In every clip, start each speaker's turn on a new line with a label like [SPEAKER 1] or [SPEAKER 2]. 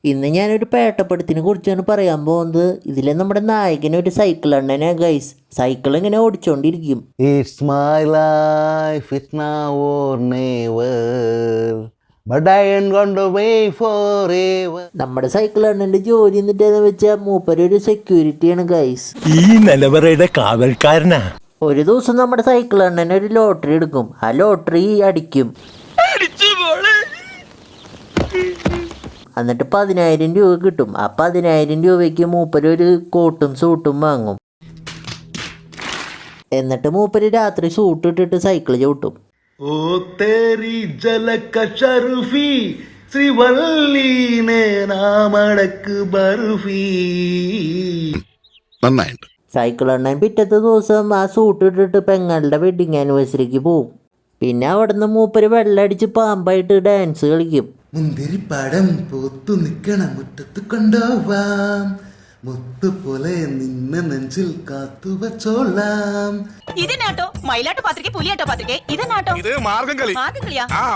[SPEAKER 1] ഇന്ന് ഞാനൊരു പേട്ടപ്പടത്തിനെ കുറിച്ചാണ് പറയാൻ പോകുന്നത്. ഇതിലെ നമ്മുടെ നായകന് ഒരു സൈക്കിൾ അണ്ണനെ ഗൈസ്. സൈക്കിൾ ഇങ്ങനെ ഓടിച്ചോണ്ടിരിക്കും.
[SPEAKER 2] It's my life, it's now or never, but I ain't gonna wait forever.
[SPEAKER 1] നമ്മുടെ സൈക്കിൾ അണ്ണന്റെ ജോലി എന്നിട്ടെന്ന് വെച്ചാൽ മൂപ്പര് ഒരു സെക്യൂരിറ്റിയാണ് ഗൈസ്.
[SPEAKER 3] ഈ നിലവറയുടെ കാവൽക്കാരനാ.
[SPEAKER 1] ഒരു ദിവസം നമ്മുടെ സൈക്കിൾ അണ്ണൻ ഒരു ലോട്ടറി എടുക്കും. ആ ലോട്ടറി അടിക്കും. എന്നിട്ട് 10,000 രൂപ കിട്ടും. ആ 10,000 രൂപയ്ക്ക് മൂപ്പര് ഒരു കോട്ടും സൂട്ടും വാങ്ങും. എന്നിട്ട് മൂപ്പര് രാത്രി സൂട്ട് ഇട്ടിട്ട് സൈക്കിൾ ചവിട്ടും.
[SPEAKER 2] ഓ തേരി ജലക ഷർഫി ശ്രീവല്ലീനെ നാമടക്ക് ബർഫി. നന്നായിട്ട്.
[SPEAKER 1] സൈക്കിൾ അണ്ണൻ പിറ്റത്തെ ദിവസം ആ സൂട്ട് ഇട്ടിട്ട് പെങ്ങളുടെ വെഡിങ് ആനിവേഴ്സറിക്ക് പോവും. പിന്നെ അവിടുന്ന് മൂപ്പര് വെള്ളമടിച്ച് പാമ്പായിട്ട് ഡാൻസ് കളിക്കും.
[SPEAKER 2] മുന്തിരിപ്പാടം പൂത്തു നിൽക്കണ മുറ്റത്ത് കൊണ്ടുപോവാം, മുത്തുപോലെ നിന്നെ നെഞ്ചിൽ കാത്തു വച്ചോളാം.
[SPEAKER 4] ഇതിനാട്ടോ മയിലാട്ടോ പാത്രിക പുലിയാട്ടോ പാത്രിക ഇതിനാട്ടോ
[SPEAKER 5] ഇത് മാർഗം കളി.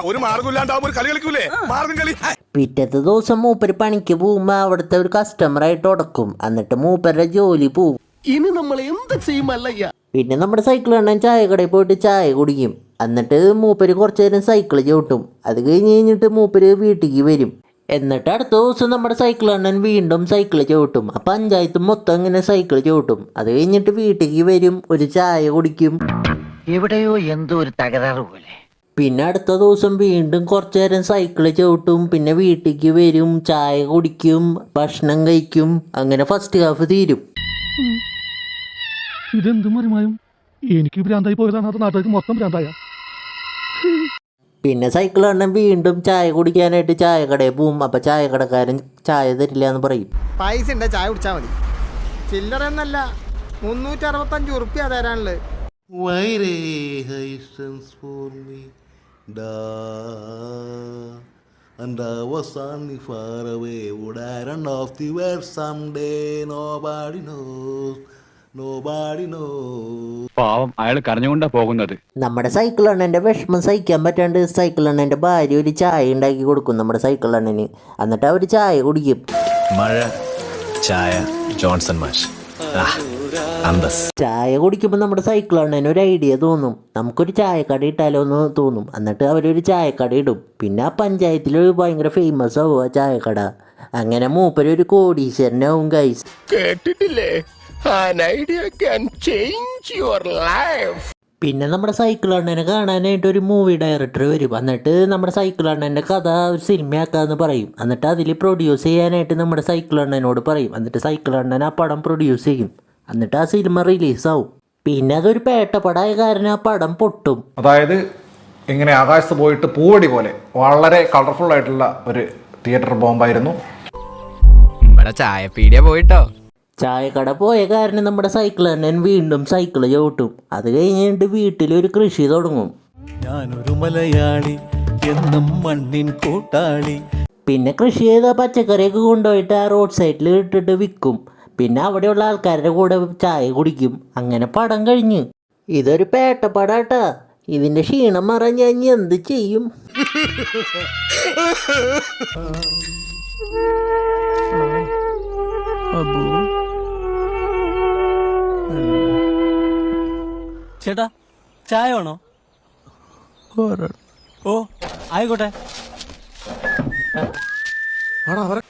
[SPEAKER 5] ഒരു മാർഗം ഇല്ലാണ്ടാവുമ്പോ ഒരു കളി കളിക്കൂലേ മാർഗം കളി.
[SPEAKER 1] പിറ്റത്തെ ദിവസം മൂപ്പര് പണിക്ക് പോകുമ്പോ അവിടുത്തെ ഒരു കസ്റ്റമറായിട്ട് ഉടക്കും. എന്നിട്ട് മൂപ്പരുടെ ജോലി പോവും.
[SPEAKER 3] ഇനി നമ്മൾ എന്ത് ചെയ്യുമല്ലയ്യ.
[SPEAKER 1] പിന്നെ നമ്മുടെ സൈക്കിൾ അണ്ണൻ ചായ കടയിൽ പോയിട്ട് ചായ കുടിക്കും. എന്നിട്ട് മൂപ്പര് കുറച്ചു നേരം സൈക്കിൾ ചവിട്ടും. അത് കഴിഞ്ഞിട്ട് മൂപ്പര് വീട്ടിലേക്ക് വരും. എന്നിട്ട് അടുത്ത ദിവസം നമ്മുടെ സൈക്കിൾ അണ്ണൻ വീണ്ടും സൈക്കിൾ ചവിട്ടും. ആ പഞ്ചായത്ത് മൊത്തം ഇങ്ങനെ സൈക്കിൾ ചവിട്ടും. അത് കഴിഞ്ഞിട്ട് വീട്ടിലേക്ക് വരും, ഒരു ചായ കുടിക്കും.
[SPEAKER 6] എവിടെയോ എന്തോ ഒരു തകരാറ് പോലെ.
[SPEAKER 1] പിന്നെ അടുത്ത ദിവസം വീണ്ടും കുറച്ചു നേരം സൈക്കിൾ ചവിട്ടും. പിന്നെ വീട്ടിലേക്ക് വരും, ചായ കുടിക്കും, ഭക്ഷണം കഴിക്കും. അങ്ങനെ ഫസ്റ്റ് ഹാഫ് തീരും.
[SPEAKER 3] ഇതെന്തും മറിമായും എനിക്ക് ഭ്രാന്തായി പോയതാണ്. അത് നാട്ടുകാർക്ക് മൊത്തം ഭ്രാന്തായ.
[SPEAKER 1] പിന്നെ സൈക്കിൾ അണ്ണൻ വീണ്ടും ചായ കുടിക്കാനായിട്ട് ചായ കടയിൽ പോവും. അപ്പം ചായ കടക്കാരൻ ചായ തരില്ല എന്ന് പറയും.
[SPEAKER 7] പൈസ ഉണ്ട്, ചായ കുടിച്ചാൽ മതി. ചില്ലറ എന്നല്ല, 365 ഉറുപ്പ്യ തരാനുള്ളത്.
[SPEAKER 2] വൈരേ ഹൈസൻസ് ഫോർ മീ ഡാ and I was only far away. Would I run off the world someday? Nobody knows.
[SPEAKER 8] പാവം അയാൾ കരഞ്ഞുകൊണ്ടാ പോകുന്നത്.
[SPEAKER 1] നമ്മുടെ സൈക്കിൾ അണ്ണൻ്റെ വിഷമം സഹിക്കാൻ പറ്റാണ്ട് സൈക്കിൾ അണ്ണൻ്റെ ഭാര്യ ഒരു ചായ ഉണ്ടാക്കി കൊടുക്കും നമ്മുടെ സൈക്കിൾ അണ്ണന്. എന്നിട്ട് അവർ ചായ കുടിക്കും.
[SPEAKER 3] മഴ ചായ ജോൺസൺ മാഷ്.
[SPEAKER 1] ചായ കുടിക്കുമ്പോൾ നമ്മുടെ സൈക്കിൾ അണ്ണന് ഒരു ഐഡിയ തോന്നും. നമുക്കൊരു ചായക്കട ഇട്ടാലോ എന്ന് തോന്നും. എന്നിട്ട് അവരൊരു ചായക്കട ഇടും. പിന്നെ ആ പഞ്ചായത്തിൽ ഭയങ്കര ഫേമസ് ആവും ആ ചായക്കട. അങ്ങനെ മൂപ്പര് ഒരു കോടീശ്വരനാവും ഗൈസ്.
[SPEAKER 3] കേട്ടിട്ടില്ലേ? An idea can change your life.
[SPEAKER 1] പിന്നെ നമ്മുടെ സൈക്കിൾ അണ്ണനെ കാണാനായിട്ട് ഒരു മൂവി ഡയറക്ടർ വരും. എന്നിട്ട് നമ്മുടെ സൈക്കിൾ അണ്ണൻ്റെ കഥ ഒരു സിനിമയാക്കാമെന്ന് പറയും. എന്നിട്ട് അതിൽ പ്രൊഡ്യൂസ് ചെയ്യാനായിട്ട് നമ്മുടെ സൈക്കിൾ അണ്ണനോട് പറയും. എന്നിട്ട് സൈക്കിൾ അണ്ണൻ ആ പടം പ്രൊഡ്യൂസ് ചെയ്യും. എന്നിട്ട് ആ സിനിമ റിലീസാവും. പിന്നെ അതൊരു പേട്ടപ്പടമായ കാരണം ആ പടം പൊട്ടും.
[SPEAKER 9] അതായത് ഇങ്ങനെ ആകാശത്ത് പോയിട്ട് പൂവടി പോലെ വളരെ കളർഫുൾ ആയിട്ടുള്ള ഒരു തിയേറ്റർ ബോംബായിരുന്നു.
[SPEAKER 6] ഇവിടെ ചായപ്പീടിയ പോയിട്ടോ.
[SPEAKER 1] ചായക്കട പോയ കാരണം നമ്മുടെ സൈക്കിൾ അണ്ണൻ വീണ്ടും സൈക്കിൾ ചവിട്ടും. അത് കഴിഞ്ഞിട്ട് വീട്ടിലൊരു കൃഷി തുടങ്ങും.
[SPEAKER 3] ഞാനൊരു മലയാളി എന്നും മണ്ണിൻ കൂട്ടാളി.
[SPEAKER 1] പിന്നെ കൃഷി ചെയ്ത പച്ചക്കറിയൊക്കെ കൊണ്ടുപോയിട്ട് ആ റോഡ് സൈഡിൽ ഇട്ടിട്ട് വിൽക്കും. പിന്നെ അവിടെയുള്ള ആൾക്കാരുടെ കൂടെ ചായ കുടിക്കും. അങ്ങനെ പടം കഴിഞ്ഞു. ഇതൊരു പേട്ടപ്പടാട്ടാ. ഇതിൻ്റെ ക്ഷീണം മാറാൻ ഞാൻ എന്ത് ചെയ്യും?
[SPEAKER 6] ചേട്ടാ ചായ വേണോ? ഓ ആയിക്കോട്ടെ.
[SPEAKER 7] അവരെ